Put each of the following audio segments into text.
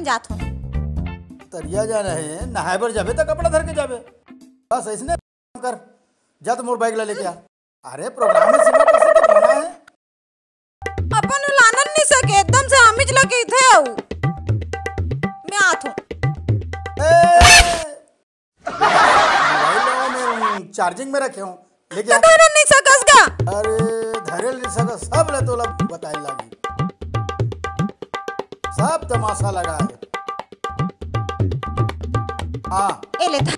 जात हूँ। तरिया जा रहे हैं, नहाए बर जाबे तो कपड़ा धर के जाबे। बस ऐसने कर जा तो मोर बाइक ला लेके आ। अरे प्रोग्राम में सीमा कैसे तो होना है। अपन लानन नहीं सके एकदम से हमिज लगे थे आऊ। मैं आत हूँ। मोबाइल में चार्जिंग में रखे हूँ लेके आ। धरन नहीं सकस का। अरे धरेल नहीं सकस सब ले तोला बताए लागी। सब तमाशा लगा है। हाँ ए ले धर।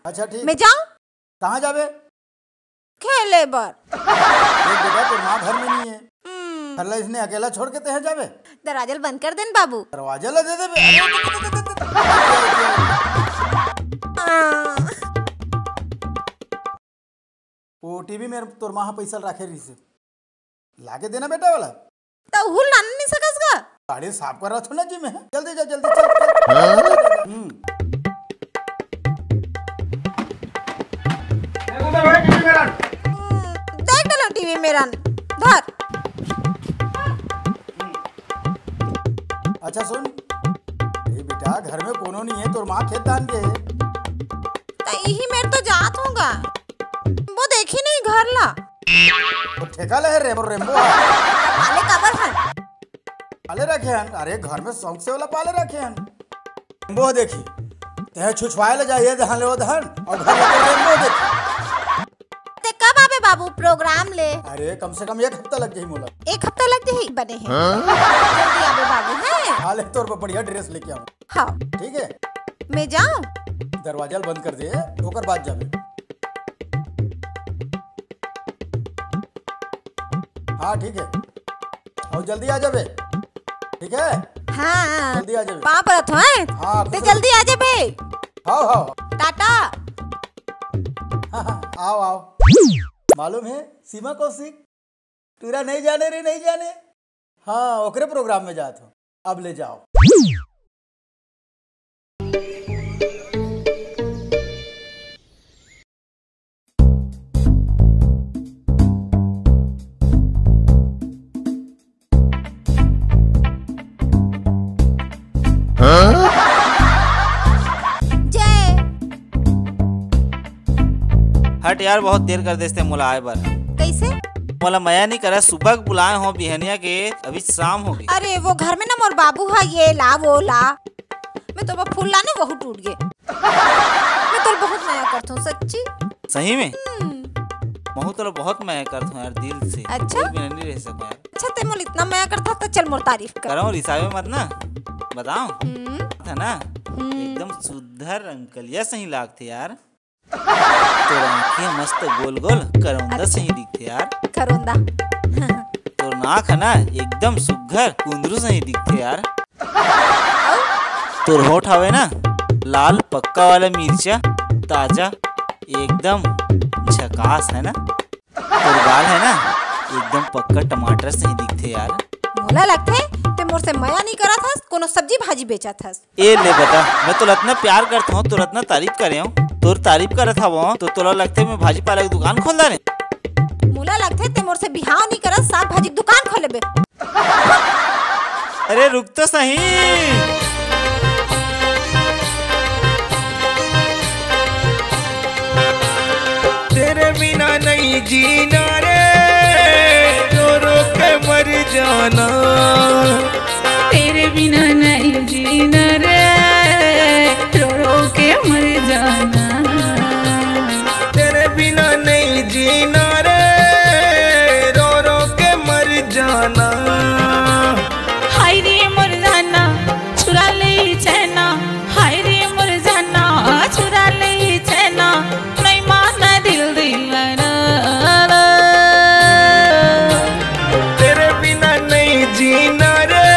अच्छा ठीक। मैं जाऊँ? कहाँ जाबे? खेले बर। एक जगह तो माँ घर में नहीं है। अल्लाह इसने अकेला छोड़ के तहे जाबे। दरवाजा बंद कर देन बाबू। दरवाजा ला दे दे। वो टीवी में तोर माँ पैसा रखे रही से लाके देना बेटा वाला। तो हुल लान नहीं सकस का। गाड़ी साफ कर रहा था ना जी में। जल्दी जा जल्दी चल। देख डालो टीवी मेरा धर। अच्छा सुन ये बेटा घर में कोनो नहीं है तोर माँ खेत दान के है। तो यही मेरे तो जात होगा। वो देखी नहीं घर ला। वो ठेका ले है रेम्बो पाले काबर हन। पाले रखे हैं। अरे घर में शौक से वाला पाले रखे हैं। रेम्बो देखी तहे छुछवाए ले जाइए धान ले वो धान और घर में रेम्बो देखी। ते कब आवे बाबू प्रोग्राम ले? अरे कम से कम 1 हफ्ता लग जाही मोला। 1 हफ्ता लग जाही बने हैं। जल्दी आवे बाबू हैं। हाले तोर पर बढ़िया ड्रेस लेके आऊं। हाँ ठीक है मैं जाऊं? दरवाजा बंद कर दे ओकर बाद जाबे। हाँ ठीक है और जल्दी आ जाबे। ठीक है हाँ जल्दी आ जाबे। पाँव परत हैं। हाँ ते जल्दी आ जाबे। हाँ हाँ टाटा। हाँ, आओ आओ। मालूम है सीमा कौशिक तुरा नहीं जाने रे नहीं जाने। हाँ ओकरे प्रोग्राम में जात हो। अब ले जाओ। हट यार बहुत देर कर देते मोला आए बर। कैसे? मोला मया नहीं करा सुबह बुलाए हो बिहनिया के अभी शाम हो गई। अरे वो घर में ना मोर बाबू है ये ला वो ला। मैं तो वो फूल लाने वह टूट गए। मैं तो बहुत माया करता हूँ सच्ची। सही में महू तो बहुत माया करता हूँ यार दिल से। अच्छा भी नहीं रह सकता यार। अच्छा ते मोल इतना माया करता तो चल मोर तारीफ कर। करो रिसावे मत ना बताओ था ना एकदम सुधर अंकलिया सही लागते यार। तोर आँखें मस्त गोल गोल करौंदा सही दिखते यार। करौंदा। तोर नाक है ना एकदम सुघर कुंदरू सही दिखते यार। तोर होठ हवे ना लाल पक्का वाला मिर्चा ताजा एकदम झकास है ना। तोर गाल है ना एकदम पक्का टमाटर सही दिखते यार। मोला लगते ते मोर से माया नहीं करा था कोनो सब्जी भाजी बेचा था। ए ले बता मैं तो इतना प्यार करता हूँ तो इतना तारीफ करे हूँ तोर तारीफ करत हवो तो तोला लगते मैं भाजी पाला की दुकान खोल दाने। मोला लगते ते मोर से बिहाव नहीं करत साग भाजी की दुकान खोले बे। अरे रुक तो सही। तेरे बिना नहीं जीना रे रो रो के मर जाना। तेरे बिना नहीं जीना रे रो रो के मर जाना। तेरे बिना नहीं जीना रे रो रो के मर जाना। हाय रे मर जाना चुरा ले चैना। हाय रे मर जाना चुरा ले चैना। नहीं माना दिल दीवाना। तेरे बिना नहीं जीना रे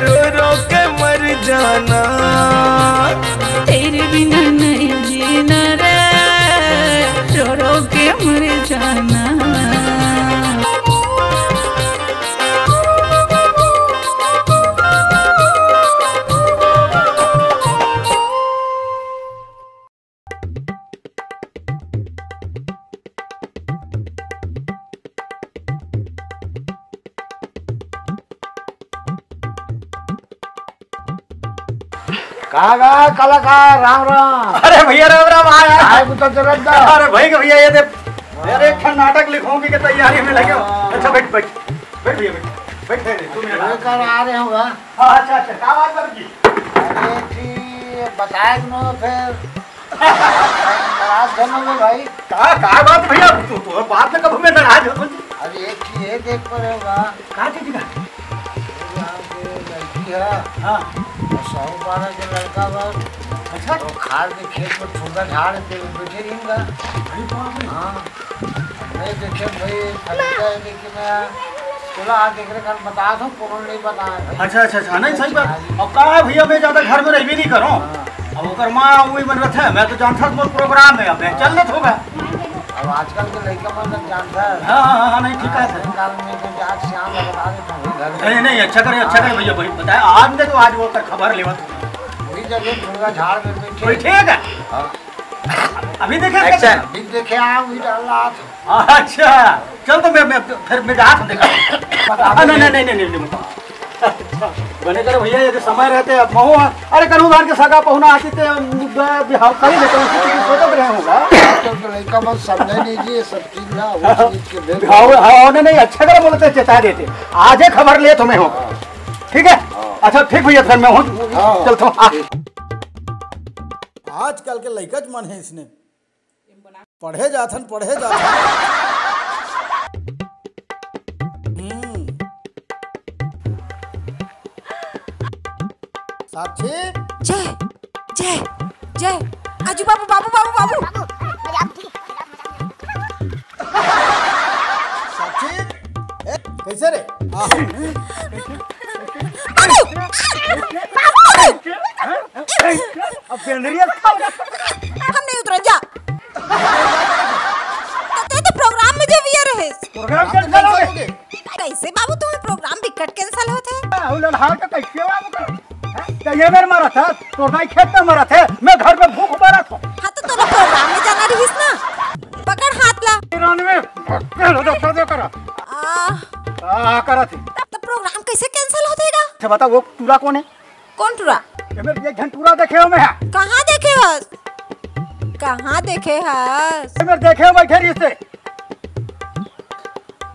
रो रो के मर जाना। तेरे बिना नहीं जीना रे रो रो के मर जाना। कागा कलाकार राम राम। अरे भैया राम राम आया। आए पुत्र जगत। अरे भाई का भैया ये दे अरे एक नाटक लिखूंगी की तैयारी में लगे हो। अच्छा बैठ बैठ बैठ भैया बैठ बैठ तू मेरे लेकर आ रहे होगा। हां अच्छा अच्छा क्या बात कर की। अरे ठीक बताए न फिर नाराज जनोगे भाई। का बात भैया तू बात में कब मैं नाराज हो। अरे एक ही है देख पर होगा का चीज का यहाँ के लड़की है। हां 112 के लड़का बस। अच्छा तो खाल के खेत में ठुगा झाड़ के बैठे रहेंगे। अरे बाप रे। हाँ नहीं देखे भाई खरीदा है लेकिन मैं चला आ देख रहे कर बता दूँ कौन नहीं बताया भाई। अच्छा अच्छा अच्छा नहीं सही बात। अब कहा है भैया मैं ज्यादा घर में रहबे नहीं करूं। अब ओकर माँ वही बन रहा था मैं तो जानता मोर प्रोग्राम है अब चल न होगा। अब आजकल के लड़का मन तक जानता है। हाँ नहीं ठीक है काल में तो आज शाम में बता देता हूँ नहीं नहीं अच्छा करे भैया भाई बताया आज ने तो आज वो कर खबर लेवा वही जगह ठुगा झाड़ में बैठे। कोई ठीक है अभी देखे अच्छा अभी देखे आ वही डाल रहा था। अच्छा चल तो मैं फिर मैं जाता हूँ देखा। नहीं बने करो भैया यदि समय रहते अब महो अरे करूँ बार के सगा पहुना आती थे बिहार कर ही लेते सोच रहे होगा। आजकल के लड़का मन समझे नहीं जी सब चीज ना वो चीज के भेद। हाँ नहीं अच्छा कर बोलते चेता देते आज ही खबर ले तुम्हें हो ठीक है। अच्छा ठीक भैया फिर मैं हूँ चलता हूँ। आजकल के लड़का मन है इसने पढ़े जाथन साक्षी जय जय जय आजू बाबू बाबू बाबू बाबू साक्षी कैसे रे अब पेंदरिया हम नहीं उतरे जा तो प्रोग्राम में जब ये रहे प्रोग्राम कैंसिल हो गए। कैसे बाबू तुम्हें प्रोग्राम बिकट कैंसिल होते लड़हार का कैसे बाबू तो ये मेरे मारा था तो नहीं खेत में मारा थे मैं घर में भूख मारा था। हाँ तो तोरा प्रोग्राम में जाना रहीस ना पकड़ हाथ ला 93 करा करा थी तो प्रोग्राम कैसे कैंसिल होतेगा। अच्छा बता वो टूरा कौन है। कौन टूरा मेरे एक घंटूरा देखे हो मैं कहाँ देखे हस कहाँ देखे हस मेरे देखे हो बैठे रही से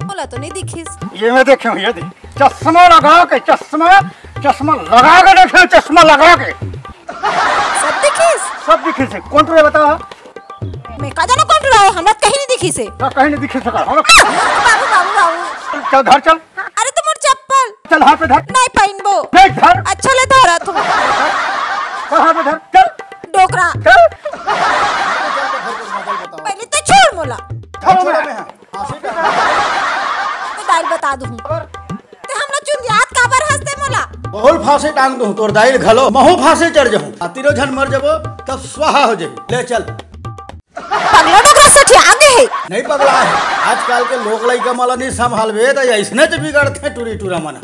बोला तो नहीं दिखीस। ये मैं देखे हूँ ये देख चश्मा लगा के चश्मा लगा के देखे चश्मा लगा के सब दिखीस सब दिखे से कौन टूरा बता मैं का जाना कौन टूरा है हमरा कहीं नहीं दिखी से कहीं नहीं दिखे सका। बाबू बाबू बाबू चल घर चल अरे तुम और चप्पल चल हाथ पे धर नहीं पहनबो नहीं धर अच्छा ले धरा तुम हाथ पे धर चल डोकरा चल पहले तो छोड़ मोला धरो मैं तो डाल बता दूं ते हमरा चुन याद काबर हंसते मोला बहुत फांसी टांग दूं तोर दाइल घलो महू फांसी चढ़ जाऊं तीनों जन मर जबो तब स्वाहा हो जाई ले चल पगला डोकरा सठी आगे है नहीं पगला है आजकल के लोग लइका मला नहीं संभालबे तो ऐसने तो बिगड़ते टूरी टूरा मना।